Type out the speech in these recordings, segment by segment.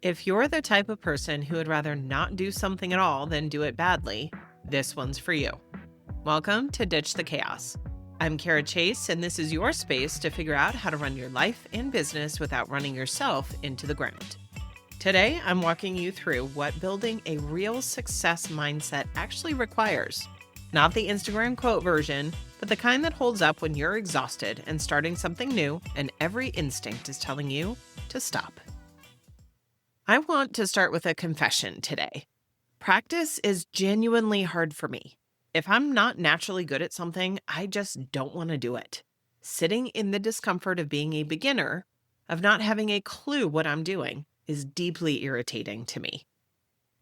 If you're the type of person who would rather not do something at all than do it badly, this one's for you. Welcome to Ditch the Chaos. I'm Cara Chace, and this is your space to figure out how to run your life and business without running yourself into the ground. Today, I'm walking you through what building a real success mindset actually requires. Not the Instagram quote version, but the kind that holds up when you're exhausted and starting something new and every instinct is telling you to stop. I want to start with a confession today. Practice is genuinely hard for me. If I'm not naturally good at something, I just don't want to do it. Sitting in the discomfort of being a beginner, of not having a clue what I'm doing, is deeply irritating to me.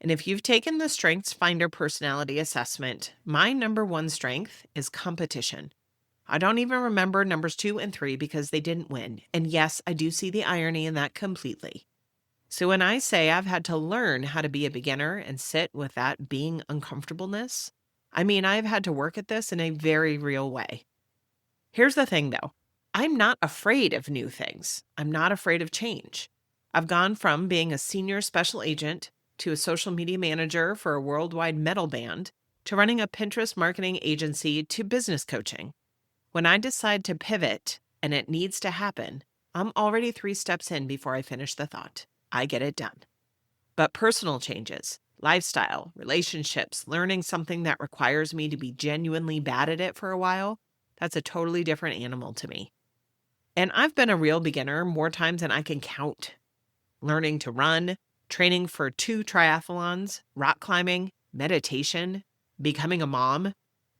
And if you've taken the Strengths Finder personality assessment, my number one strength is competition. I don't even remember numbers 2 and 3 because they didn't win. And yes, I do see the irony in that completely. So when I say I've had to learn how to be a beginner and sit with that being uncomfortableness, I mean I've had to work at this in a very real way. Here's the thing though, I'm not afraid of new things. I'm not afraid of change. I've gone from being a senior special agent to a social media manager for a worldwide metal band to running a Pinterest marketing agency to business coaching. When I decide to pivot, and it needs to happen, I'm already 3 steps in before I finish the thought. I get it done. But personal changes, lifestyle, relationships, learning something that requires me to be genuinely bad at it for a while, that's a totally different animal to me. And I've been a real beginner more times than I can count. Learning to run, training for 2 triathlons, rock climbing, meditation, becoming a mom,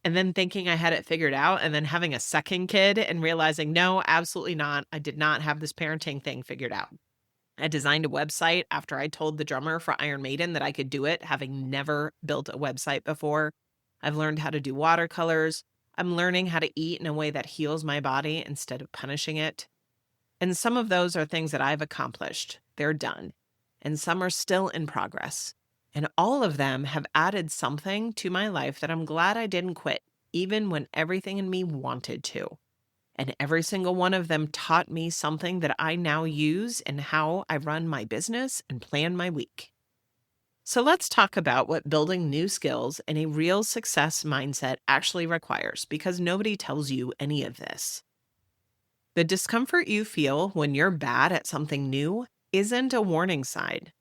and then thinking I had it figured out and then having a second kid and realizing, no, absolutely not. I did not have this parenting thing figured out. I designed a website after I told the drummer for Iron Maiden that I could do it, having never built a website before. I've learned how to do watercolors. I'm learning how to eat in a way that heals my body instead of punishing it. And some of those are things that I've accomplished. They're done. And some are still in progress. And all of them have added something to my life that I'm glad I didn't quit, even when everything in me wanted to. And every single one of them taught me something that I now use in how I run my business and plan my week. So let's talk about what building new skills and a real success mindset actually requires, because nobody tells you any of this. The discomfort you feel when you're bad at something new isn't a warning sign.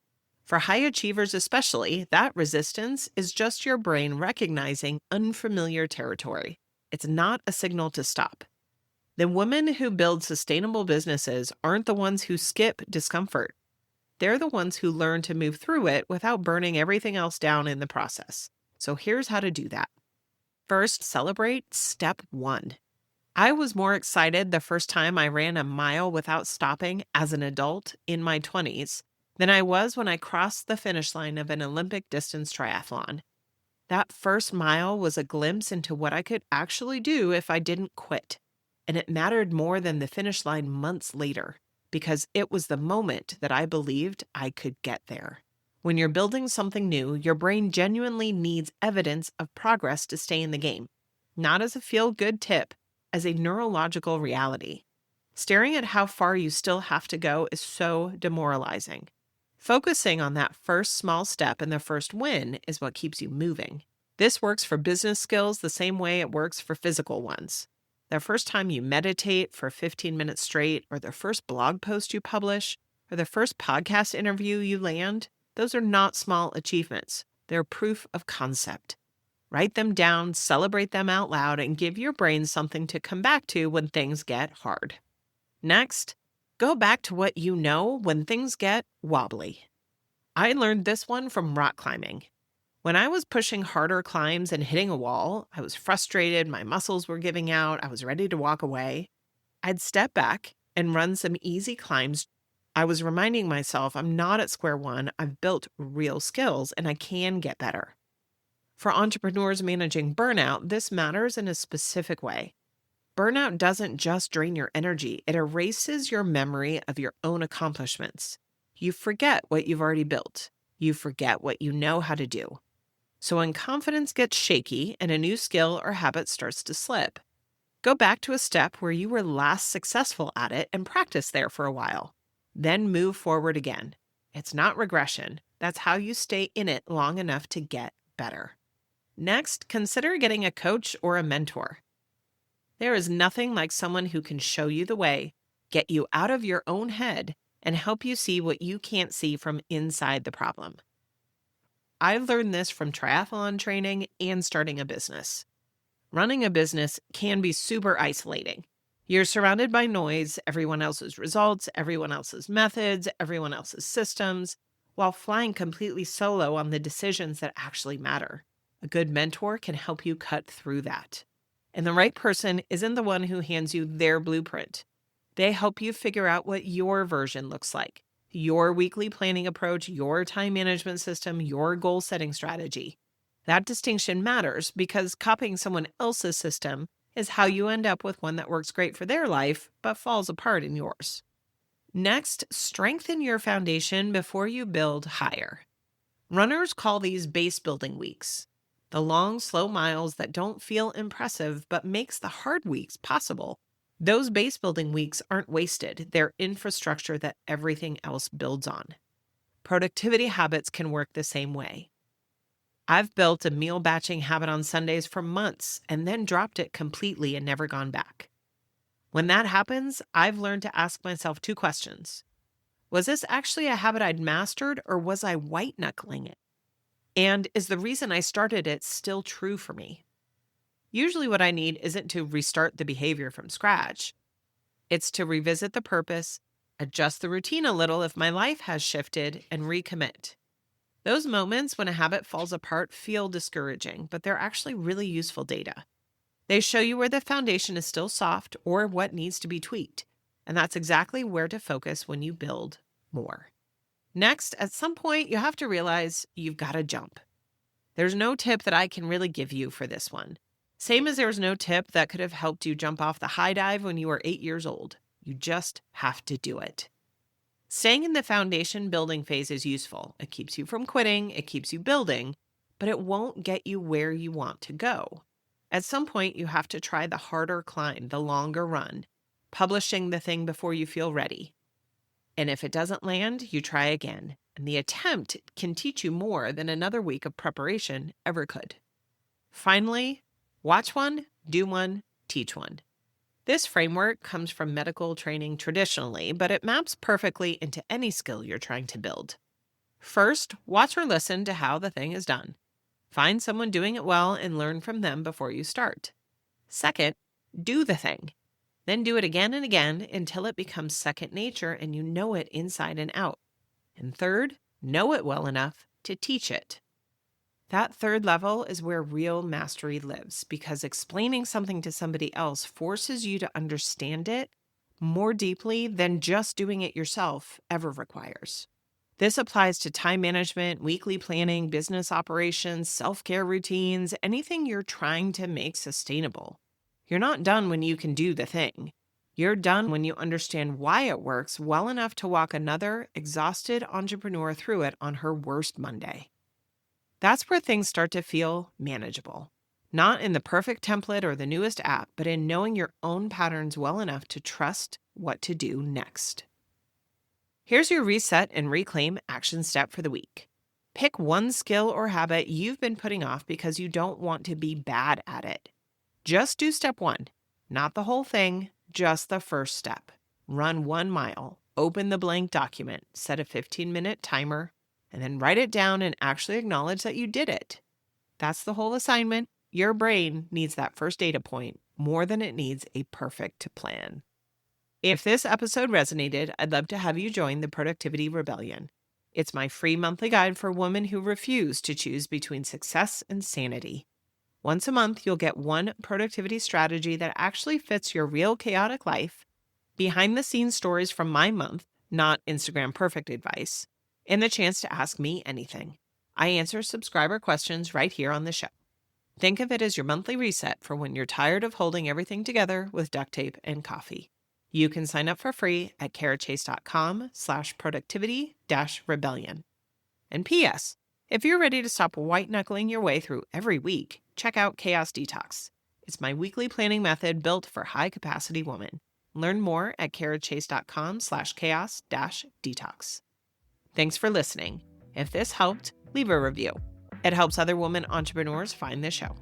For high achievers especially, that resistance is just your brain recognizing unfamiliar territory. It's not a signal to stop. The women who build sustainable businesses aren't the ones who skip discomfort. They're the ones who learn to move through it without burning everything else down in the process. So here's how to do that. First, celebrate step 1. I was more excited the first time I ran a mile without stopping as an adult in my 20s than I was when I crossed the finish line of an Olympic distance triathlon. That first mile was a glimpse into what I could actually do if I didn't quit. And it mattered more than the finish line months later, because it was the moment that I believed I could get there. When you're building something new, your brain genuinely needs evidence of progress to stay in the game, not as a feel-good tip, as a neurological reality. Staring at how far you still have to go is so demoralizing. Focusing on that first small step and the first win is what keeps you moving. This works for business skills the same way it works for physical ones. The first time you meditate for 15 minutes straight, or the first blog post you publish, or the first podcast interview you land, those are not small achievements. They're proof of concept. Write them down, celebrate them out loud, and give your brain something to come back to when things get hard. Next, go back to what you know when things get wobbly. I learned this one from rock climbing. When I was pushing harder climbs and hitting a wall, I was frustrated, my muscles were giving out, I was ready to walk away. I'd step back and run some easy climbs. I was reminding myself I'm not at square one, I've built real skills and I can get better. For entrepreneurs managing burnout, this matters in a specific way. Burnout doesn't just drain your energy, it erases your memory of your own accomplishments. You forget what you've already built. You forget what you know how to do. So when confidence gets shaky and a new skill or habit starts to slip, go back to a step where you were last successful at it and practice there for a while. Then move forward again. It's not regression. That's how you stay in it long enough to get better. Next, consider getting a coach or a mentor. There is nothing like someone who can show you the way, get you out of your own head, and help you see what you can't see from inside the problem. I've learned this from triathlon training and starting a business. Running a business can be super isolating. You're surrounded by noise, everyone else's results, everyone else's methods, everyone else's systems, while flying completely solo on the decisions that actually matter. A good mentor can help you cut through that. And the right person isn't the one who hands you their blueprint. They help you figure out what your version looks like, your weekly planning approach, your time management system, your goal-setting strategy. That distinction matters because copying someone else's system is how you end up with one that works great for their life, but falls apart in yours. Next, strengthen your foundation before you build higher. Runners call these base building weeks. The long, slow miles that don't feel impressive but makes the hard weeks possible. Those base building weeks aren't wasted. They're infrastructure that everything else builds on. Productivity habits can work the same way. I've built a meal batching habit on Sundays for months and then dropped it completely and never gone back. When that happens, I've learned to ask myself 2 questions. Was this actually a habit I'd mastered, or was I white-knuckling it? And is the reason I started it still true for me? Usually what I need isn't to restart the behavior from scratch. It's to revisit the purpose, adjust the routine a little if my life has shifted, and recommit. Those moments when a habit falls apart feel discouraging, but they're actually really useful data. They show you where the foundation is still soft or what needs to be tweaked, and that's exactly where to focus when you build more. Next, at some point, you have to realize you've got to jump. There's no tip that I can really give you for this one. Same as there's no tip that could have helped you jump off the high dive when you were 8 years old. You just have to do it. Staying in the foundation building phase is useful. It keeps you from quitting, it keeps you building, but it won't get you where you want to go. At some point, you have to try the harder climb, the longer run, publishing the thing before you feel ready. And if it doesn't land, you try again. And the attempt can teach you more than another week of preparation ever could. Finally, watch one, do one, teach one. This framework comes from medical training traditionally, but it maps perfectly into any skill you're trying to build. First, watch or listen to how the thing is done. Find someone doing it well and learn from them before you start. Second, do the thing. Then do it again and again until it becomes second nature and you know it inside and out. And third, know it well enough to teach it. That third level is where real mastery lives, because explaining something to somebody else forces you to understand it more deeply than just doing it yourself ever requires. This applies to time management, weekly planning, business operations, self-care routines, anything you're trying to make sustainable. You're not done when you can do the thing. You're done when you understand why it works well enough to walk another exhausted entrepreneur through it on her worst Monday. That's where things start to feel manageable. Not in the perfect template or the newest app, but in knowing your own patterns well enough to trust what to do next. Here's your reset and reclaim action step for the week. Pick one skill or habit you've been putting off because you don't want to be bad at it. Just do step 1, not the whole thing, just the first step. Run 1 mile, open the blank document, set a 15-minute timer, and then write it down and actually acknowledge that you did it. That's the whole assignment. Your brain needs that first data point more than it needs a perfect plan. If this episode resonated, I'd love to have you join the Productivity Rebellion. It's my free monthly guide for women who refuse to choose between success and sanity. Once a month, you'll get one productivity strategy that actually fits your real chaotic life, behind-the-scenes stories from my month, not Instagram perfect advice, and the chance to ask me anything. I answer subscriber questions right here on the show. Think of it as your monthly reset for when you're tired of holding everything together with duct tape and coffee. You can sign up for free at carachace.com/productivity-rebellion. And P.S. If you're ready to stop white-knuckling your way through every week, check out Chaos Detox. It's my weekly planning method built for high-capacity women. Learn more at carachace.com/chaos-detox. Thanks for listening. If this helped, leave a review. It helps other women entrepreneurs find the show.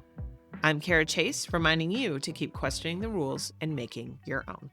I'm Cara Chace, reminding you to keep questioning the rules and making your own.